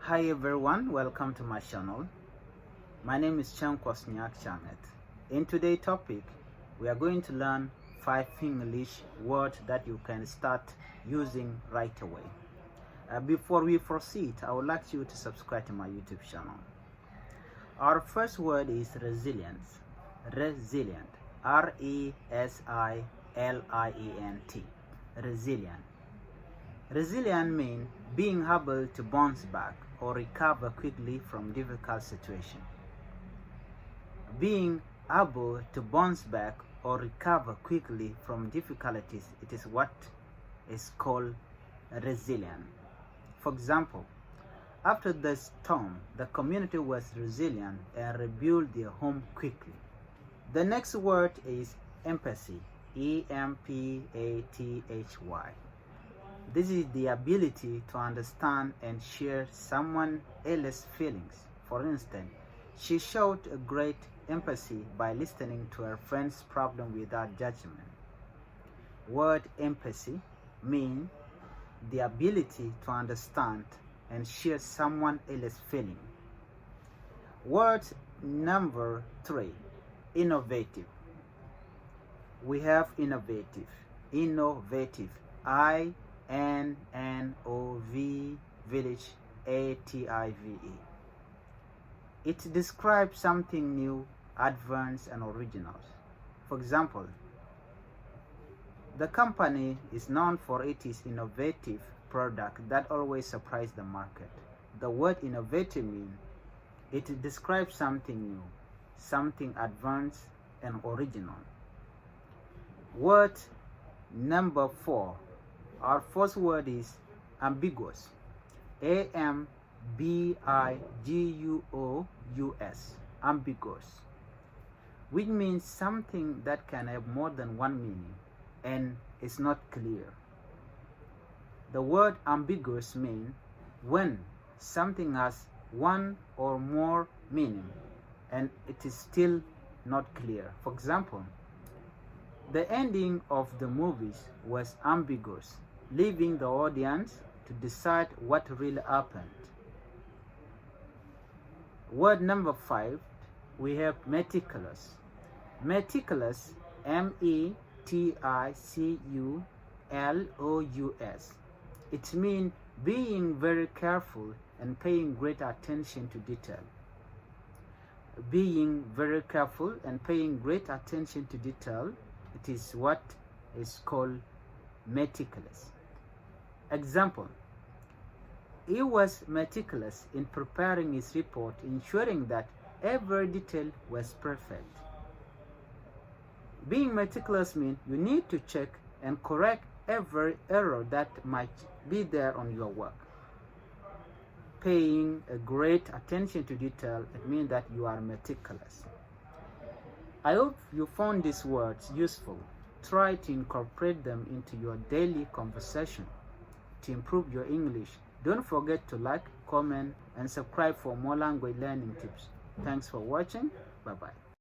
Hi everyone, welcome to my channel. My name is Chan Kwasniak Chanet. In today's topic, we are going to learn 5 English words that you can start using right away. Before we proceed, I would like you to subscribe to my YouTube channel. Our first word is resilience. Resilient. R-E-S-I-L-I-E-N-T. Resilient. Resilient means being able to bounce back or recover quickly from difficult situation. Being able to bounce back or recover quickly from difficulties, it is what is called resilient. For example, after the storm, the community was resilient and rebuilt their home quickly. The next word is empathy. E-M-P-A-T-H-Y. This is the ability to understand and share someone else's feelings. For instance, she showed a great empathy by listening to her friend's problem without judgment. Word empathy means the ability to understand and share someone else's feeling. Word number 3, innovative. We have innovative. Innovative. I-N-N-O-V village A-T-I-V-E. It describes something new, advanced, and original. For example, the company is known for its innovative product that always surprise the market. The word innovative means it describes something new, something advanced and original. Word number 4. Our first word is ambiguous. A-M-B-I-G-U-O-U-S. Ambiguous. Which means something that can have more than one meaning and is not clear. The word ambiguous means when something has one or more meaning and it is still not clear. For example, the ending of the movies was ambiguous, leaving the audience to decide what really happened. Word number 5, we have meticulous. Meticulous, M-E-T-I-C-U-L-O-U-S. It means being very careful and paying great attention to detail. Being very careful and paying great attention to detail, it is what is called meticulous. Example, he was meticulous in preparing his report, ensuring that every detail was perfect. Being meticulous means you need to check and correct every error that might be there on your work. Paying a great attention to detail, it means that you are meticulous. I hope you found these words useful. Try to incorporate them into your daily conversation to improve your English. Don't forget to like, comment, and subscribe for more language learning tips. Thanks for watching. Bye-bye.